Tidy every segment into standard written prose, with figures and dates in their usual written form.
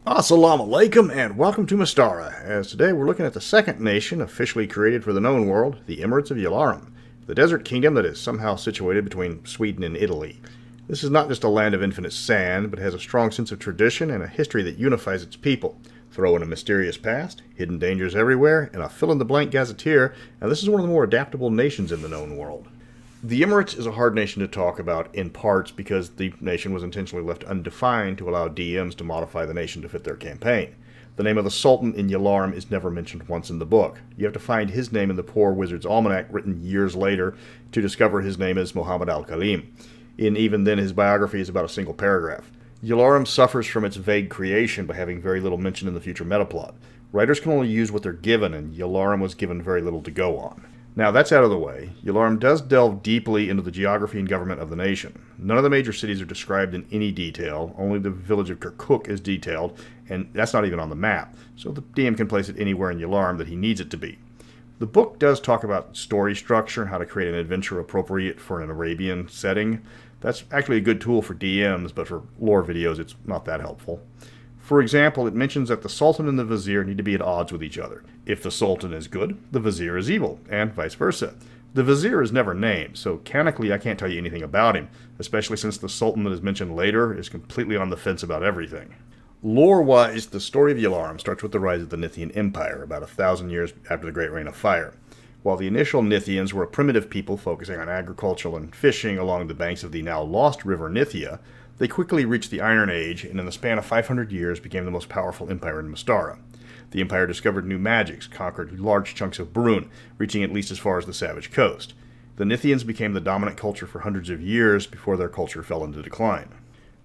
Assalamu alaikum and welcome to Mystara, as today we're looking at the second nation officially created for the known world, the Emirates of Ylaruam, the desert kingdom that is somehow situated between Sweden and Italy. This is not just a land of infinite sand, but has a strong sense of tradition and a history that unifies its people. Throw in a mysterious past, hidden dangers everywhere, and a fill-in-the-blank gazetteer, and this is one of the more adaptable nations in the known world. The Emirates is a hard nation to talk about, in parts because the nation was intentionally left undefined to allow DMs to modify the nation to fit their campaign. The name of the Sultan in Yalaram is never mentioned once in the book. You have to find his name in the Poor Wizard's Almanac, written years later, to discover his name is Muhammad Al-Khalim. And even then, his biography is about a single paragraph. Ylaram suffers from its vague creation by having very little mention in the future metaplot. Writers can only use what they're given, and Ylaram was given very little to go on. Now that's out of the way, Ylaram does delve deeply into the geography and government of the nation. None of the major cities are described in any detail, only the village of Kirkuk is detailed, and that's not even on the map, so the DM can place it anywhere in Ylaram that he needs it to be. The book does talk about story structure and how to create an adventure appropriate for an Arabian setting. That's actually a good tool for DMs, but for lore videos it's not that helpful. For example, it mentions that the Sultan and the Vizier need to be at odds with each other. If the Sultan is good, the Vizier is evil, and vice versa. The Vizier is never named, so canonically I can't tell you anything about him, especially since the Sultan that is mentioned later is completely on the fence about everything. Lore-wise, the story of Yalaram starts with the rise of the Nithian Empire, about 1,000 years after the Great Reign of Fire. While the initial Nithians were a primitive people focusing on agriculture and fishing along the banks of the now lost River Nithia, they quickly reached the Iron Age, and in the span of 500 years became the most powerful empire in Mystara. The empire discovered new magics, conquered large chunks of Brun, reaching at least as far as the Savage Coast. The Nithians became the dominant culture for hundreds of years before their culture fell into decline.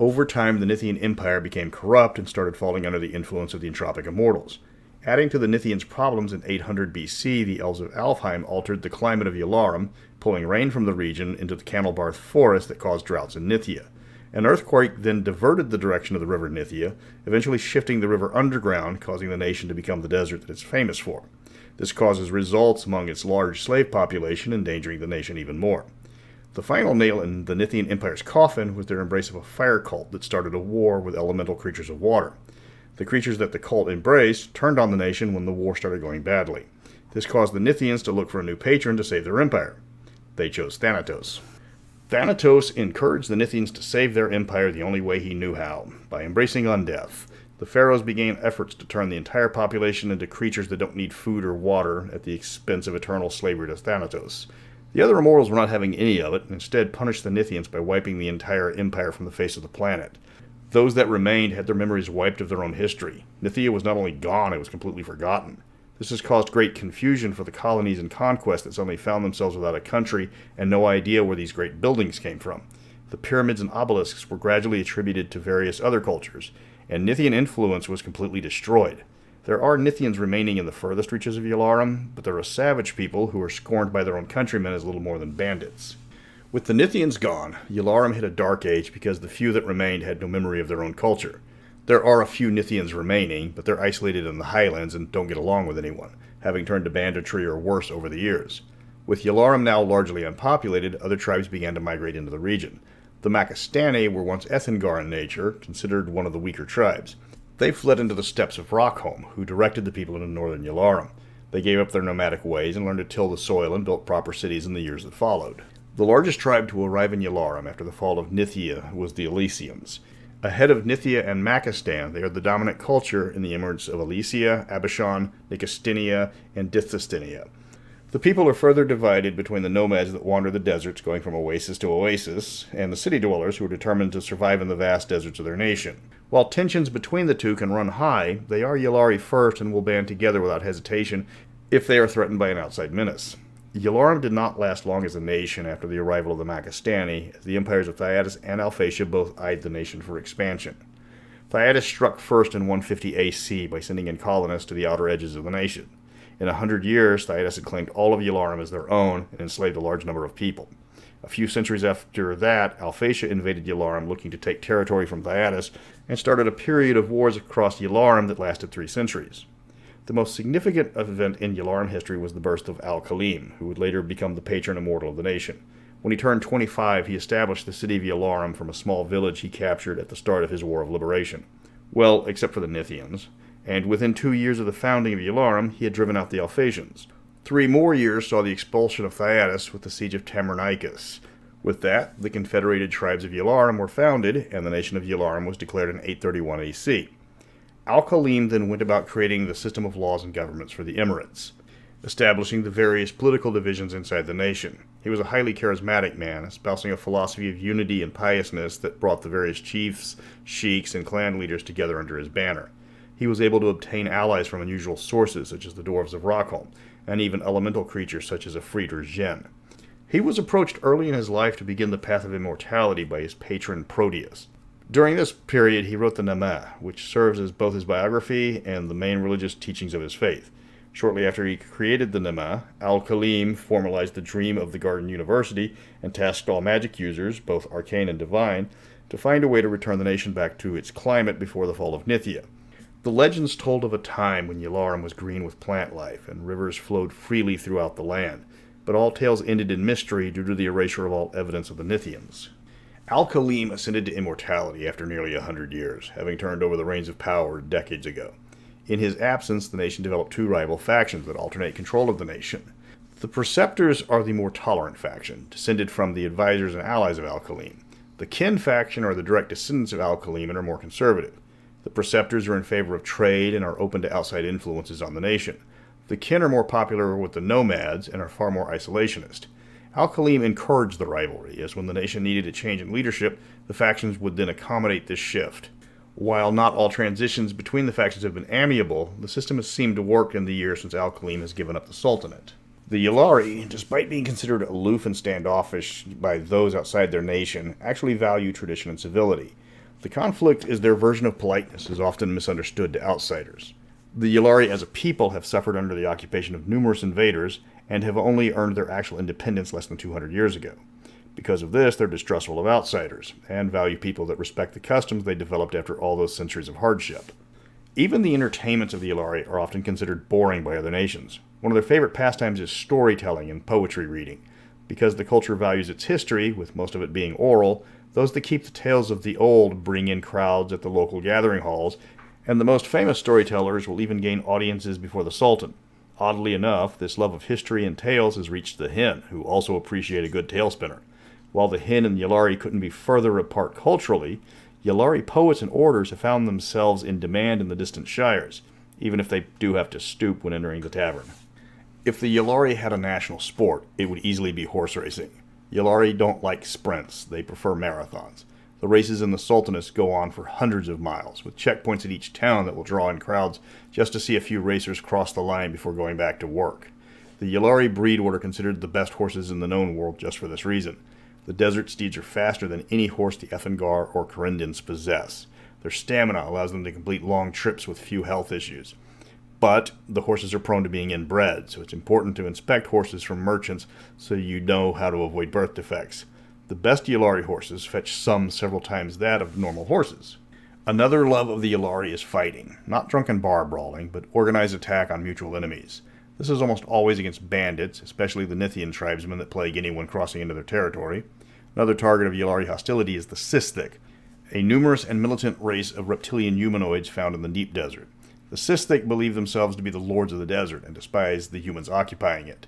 Over time, the Nithian Empire became corrupt and started falling under the influence of the entropic immortals. Adding to the Nithians' problems in 800 BC, the elves of Al-Khalim altered the climate of Yalaram, pulling rain from the region into the Canalbarth forest that caused droughts in Nithia. An earthquake then diverted the direction of the river Nithia, eventually shifting the river underground, causing the nation to become the desert that it's famous for. This causes results among its large slave population, endangering the nation even more. The final nail in the Nithian Empire's coffin was their embrace of a fire cult that started a war with elemental creatures of water. The creatures that the cult embraced turned on the nation when the war started going badly. This caused the Nithians to look for a new patron to save their empire. They chose Thanatos. Thanatos encouraged the Nithians to save their empire the only way he knew how, by embracing undeath. The pharaohs began efforts to turn the entire population into creatures that don't need food or water at the expense of eternal slavery to Thanatos. The other immortals were not having any of it, and instead punished the Nithians by wiping the entire empire from the face of the planet. Those that remained had their memories wiped of their own history. Nithia was not only gone, it was completely forgotten. This has caused great confusion for the colonies and conquest that suddenly found themselves without a country and no idea where these great buildings came from. The pyramids and obelisks were gradually attributed to various other cultures, and Nithian influence was completely destroyed. There are Nithians remaining in the furthest reaches of Yalaram, but there are savage people who are scorned by their own countrymen as little more than bandits. With the Nithians gone, Yalaram hit a dark age because the few that remained had no memory of their own culture. There are a few Nithians remaining, but they're isolated in the highlands and don't get along with anyone, having turned to banditry or worse over the years. With Yalaram now largely unpopulated, other tribes began to migrate into the region. The Makistani were once Ethengar in nature, considered one of the weaker tribes. They fled into the steppes of Rockholm, who directed the people into northern Yalaram. They gave up their nomadic ways and learned to till the soil and built proper cities in the years that followed. The largest tribe to arrive in Yalaram after the fall of Nithia was the Elysians. Ahead of Nithia and Makistan, they are the dominant culture in the Emirates of Elysia, Abishan, Nicostinia, and Dithystia. The people are further divided between the nomads that wander the deserts going from oasis to oasis, and the city dwellers who are determined to survive in the vast deserts of their nation. While tensions between the two can run high, they are Ylari first and will band together without hesitation if they are threatened by an outside menace. Yalaram did not last long as a nation after the arrival of the Makistani, as the empires of Thyatis and Alphatia both eyed the nation for expansion. Thyatis struck first in 150 AC by sending in colonists to the outer edges of the nation. In 100 years, Thyatis had claimed all of Yalaram as their own and enslaved a large number of people. A few centuries after that, Alphatia invaded Yalaram looking to take territory from Thyatis and started a period of wars across Yalaram that lasted 3 centuries. The most significant event in Yalaram history was the birth of Al-Khalim, who would later become the patron immortal of the nation. When he turned 25, he established the city of Yalaram from a small village he captured at the start of his War of Liberation. Well, except for the Nithians. And within 2 years of the founding of Yalaram, he had driven out the Alphasians. 3 more years saw the expulsion of Thyatis with the siege of Tamarnicus. With that, the confederated tribes of Yalaram were founded, and the nation of Yalaram was declared in 831 AC. Al-Khalim then went about creating the system of laws and governments for the Emirates, establishing the various political divisions inside the nation. He was a highly charismatic man, espousing a philosophy of unity and piousness that brought the various chiefs, sheiks, and clan leaders together under his banner. He was able to obtain allies from unusual sources, such as the dwarves of Rockholm, and even elemental creatures such as a Fried or Jinn. He was approached early in his life to begin the path of immortality by his patron Proteus. During this period, he wrote the Nama, which serves as both his biography and the main religious teachings of his faith. Shortly after he created the Nama, Al-Khalim formalized the dream of the Garden University and tasked all magic users, both arcane and divine, to find a way to return the nation back to its climate before the Fall of Nithia. The legends told of a time when Yalaram was green with plant life and rivers flowed freely throughout the land, but all tales ended in mystery due to the erasure of all evidence of the Nithians. Al-Khalim ascended to immortality after nearly 100 years, having turned over the reins of power decades ago. In his absence, the nation developed 2 rival factions that alternate control of the nation. The Preceptors are the more tolerant faction, descended from the advisors and allies of Al-Khalim. The Kin faction are the direct descendants of Al-Khalim and are more conservative. The Preceptors are in favor of trade and are open to outside influences on the nation. The Kin are more popular with the nomads and are far more isolationist. Al-Khalim encouraged the rivalry, as when the nation needed a change in leadership, the factions would then accommodate this shift. While not all transitions between the factions have been amiable, the system has seemed to work in the years since Al-Khalim has given up the Sultanate. The Ylari, despite being considered aloof and standoffish by those outside their nation, actually value tradition and civility. The conflict is their version of politeness is often misunderstood to outsiders. The Ylari as a people have suffered under the occupation of numerous invaders and have only earned their actual independence less than 200 years ago. Because of this, they're distrustful of outsiders and value people that respect the customs they developed after all those centuries of hardship. Even the entertainments of the Ylari are often considered boring by other nations. One of their favorite pastimes is storytelling and poetry reading. Because the culture values its history, with most of it being oral, those that keep the tales of the old bring in crowds at the local gathering halls, and the most famous storytellers will even gain audiences before the Sultan. Oddly enough, this love of history and tales has reached the Hin, who also appreciate a good tale spinner. While the Hin and Ylari couldn't be further apart culturally, Ylari poets and orators have found themselves in demand in the distant shires, even if they do have to stoop when entering the tavern. If the Ylari had a national sport, it would easily be horse racing. Ylari don't like sprints, they prefer marathons. The races in the Sultanate go on for hundreds of miles, with checkpoints at each town that will draw in crowds just to see a few racers cross the line before going back to work. The Ylari breed what are considered the best horses in the known world just for this reason. The desert steeds are faster than any horse the Ethengar or Corindans possess. Their stamina allows them to complete long trips with few health issues. But the horses are prone to being inbred, so it's important to inspect horses from merchants so you know how to avoid birth defects. The best Ylari horses fetch sums several times that of normal horses. Another love of the Ylari is fighting, not drunken bar brawling, but organized attack on mutual enemies. This is almost always against bandits, especially the Nithian tribesmen that plague anyone crossing into their territory. Another target of Ylari hostility is the Sisthic, a numerous and militant race of reptilian humanoids found in the deep desert. The Sisthic believe themselves to be the lords of the desert and despise the humans occupying it.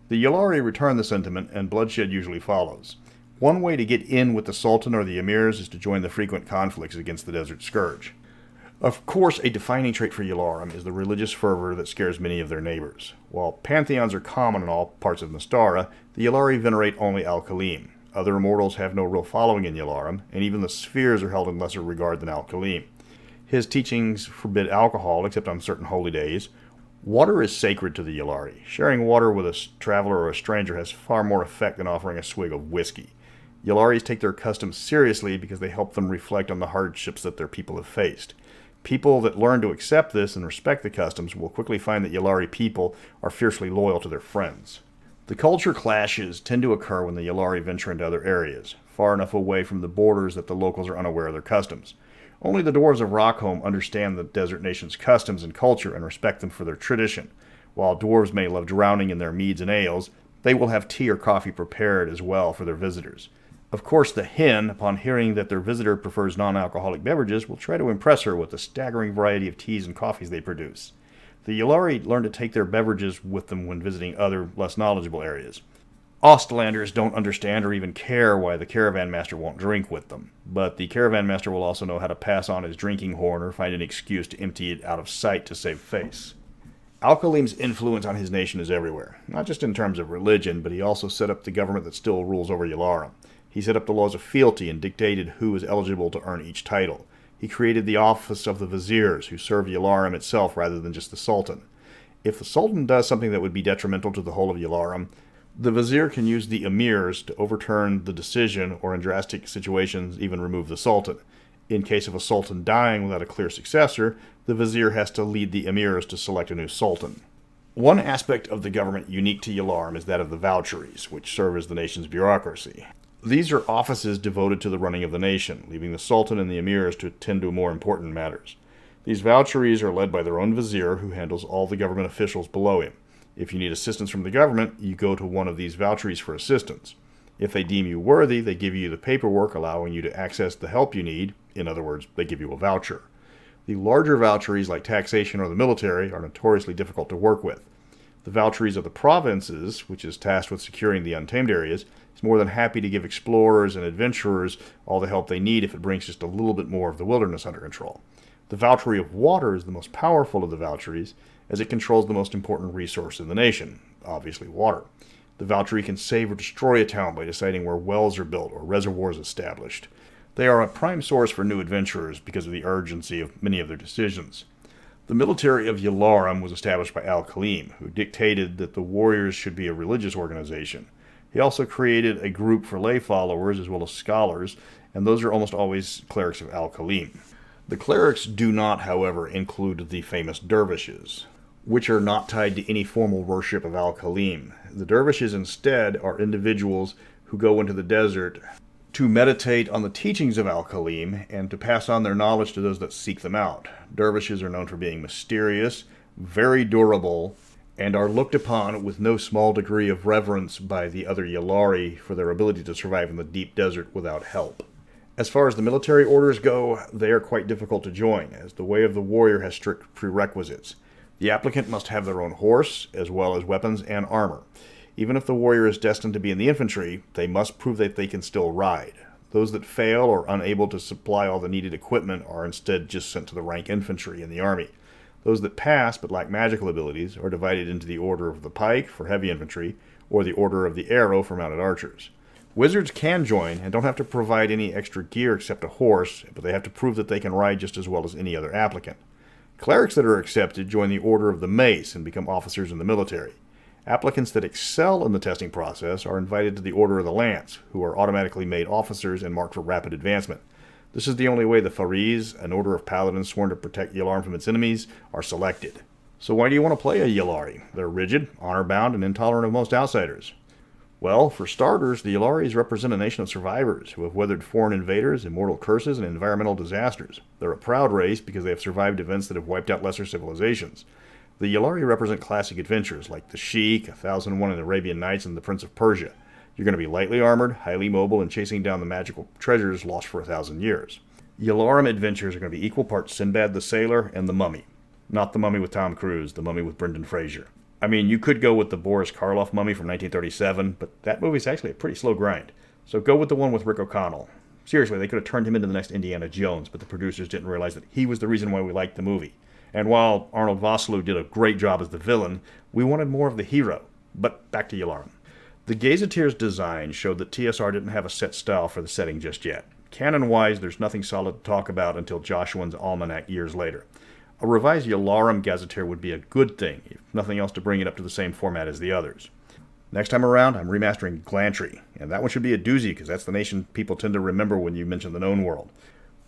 The Ylari return the sentiment, and bloodshed usually follows. One way to get in with the Sultan or the Emirs is to join the frequent conflicts against the Desert Scourge. Of course, a defining trait for Yalaram is the religious fervor that scares many of their neighbors. While pantheons are common in all parts of Mystara, the Ylari venerate only Al-Khalim. Other immortals have no real following in Yalaram, and even the spheres are held in lesser regard than Al-Khalim. His teachings forbid alcohol except on certain holy days. Water is sacred to the Ylari. Sharing water with a traveler or a stranger has far more effect than offering a swig of whiskey. Ylaris take their customs seriously because they help them reflect on the hardships that their people have faced. People that learn to accept this and respect the customs will quickly find that Ylari people are fiercely loyal to their friends. The culture clashes tend to occur when the Ylari venture into other areas, far enough away from the borders that the locals are unaware of their customs. Only the dwarves of Rockholm understand the desert nation's customs and culture and respect them for their tradition. While dwarves may love drowning in their meads and ales, they will have tea or coffee prepared as well for their visitors. Of course, the hen, upon hearing that their visitor prefers non-alcoholic beverages, will try to impress her with the staggering variety of teas and coffees they produce. The Ylari learn to take their beverages with them when visiting other, less knowledgeable areas. Ostlanders don't understand or even care why the caravan master won't drink with them, but the caravan master will also know how to pass on his drinking horn or find an excuse to empty it out of sight to save face. Al-Khalim's influence on his nation is everywhere, not just in terms of religion, but he also set up the government that still rules over Yalaram. He set up the laws of fealty and dictated who was eligible to earn each title. He created the office of the viziers, who serve Yalaram itself rather than just the sultan. If the sultan does something that would be detrimental to the whole of Yalaram, the vizier can use the emirs to overturn the decision or in drastic situations even remove the sultan. In case of a sultan dying without a clear successor, the vizier has to lead the emirs to select a new sultan. One aspect of the government unique to Yalaram is that of the voucheries, which serve as the nation's bureaucracy. These are offices devoted to the running of the nation, leaving the sultan and the emirs to attend to more important matters. These voucheries are led by their own vizier, who handles all the government officials below him. If you need assistance from the government, you go to one of these voucheries for assistance. If they deem you worthy, they give you the paperwork allowing you to access the help you need. In other words, they give you a voucher. The larger voucheries, like taxation or the military, are notoriously difficult to work with. The voucheries of the provinces, which is tasked with securing the untamed areas, is more than happy to give explorers and adventurers all the help they need if it brings just a little bit more of the wilderness under control. The vouchery of water is the most powerful of the voucheries, as it controls the most important resource in the nation, obviously water. The vouchery can save or destroy a town by deciding where wells are built or reservoirs established. They are a prime source for new adventurers because of the urgency of many of their decisions. The military of Yalaram was established by Al-Khalim, who dictated that the warriors should be a religious organization. He also created a group for lay followers as well as scholars, and those are almost always clerics of Al-Khalim. The clerics do not, however, include the famous dervishes, which are not tied to any formal worship of Al-Khalim. The dervishes instead are individuals who go into the desert to meditate on the teachings of Al-Khalim and to pass on their knowledge to those that seek them out. Dervishes are known for being mysterious, very durable, and are looked upon with no small degree of reverence by the other Ylari for their ability to survive in the deep desert without help. As far as the military orders go, they are quite difficult to join, as the way of the warrior has strict prerequisites. The applicant must have their own horse, as well as weapons and armor. Even if the warrior is destined to be in the infantry, they must prove that they can still ride. Those that fail or unable to supply all the needed equipment are instead just sent to the rank infantry in the army. Those that pass but lack magical abilities are divided into the Order of the Pike for heavy infantry, or the Order of the Arrow for mounted archers. Wizards can join and don't have to provide any extra gear except a horse, but they have to prove that they can ride just as well as any other applicant. Clerics that are accepted join the Order of the Mace and become officers in the military. Applicants that excel in the testing process are invited to the Order of the Lance, who are automatically made officers and marked for rapid advancement. This is the only way the Fariz, an order of paladins sworn to protect Yalaram from its enemies, are selected. So why do you want to play a Ylari? They're rigid, honor-bound, and intolerant of most outsiders. Well, for starters, the Ylaris represent a nation of survivors who have weathered foreign invaders, immortal curses, and environmental disasters. They're a proud race because they have survived events that have wiped out lesser civilizations. The Ylari represent classic adventures like the Sheik, 1001 and Arabian Nights, and the Prince of Persia. You're going to be lightly armored, highly mobile, and chasing down the magical treasures lost for 1,000 years. Ylaram adventures are going to be equal parts Sinbad the Sailor and the Mummy. Not the Mummy with Tom Cruise, the Mummy with Brendan Fraser. I mean, you could go with the Boris Karloff Mummy from 1937, but that movie's actually a pretty slow grind. So go with the one with Rick O'Connell. Seriously, they could have turned him into the next Indiana Jones, but the producers didn't realize that he was the reason why we liked the movie. And while Arnold Vosloo did a great job as the villain, we wanted more of the hero. But back to Yalaram. The Gazetteer's design showed that TSR didn't have a set style for the setting just yet. Canon-wise, there's nothing solid to talk about until Joshuan's Almanac years later. A revised Yalaram Gazetteer would be a good thing, if nothing else to bring it up to the same format as the others. Next time around, I'm remastering Glantry, and that one should be a doozy because that's the nation people tend to remember when you mention the known world.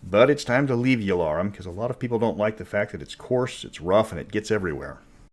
But it's time to leave Yalaram because a lot of people don't like the fact that it's coarse, it's rough, and it gets everywhere.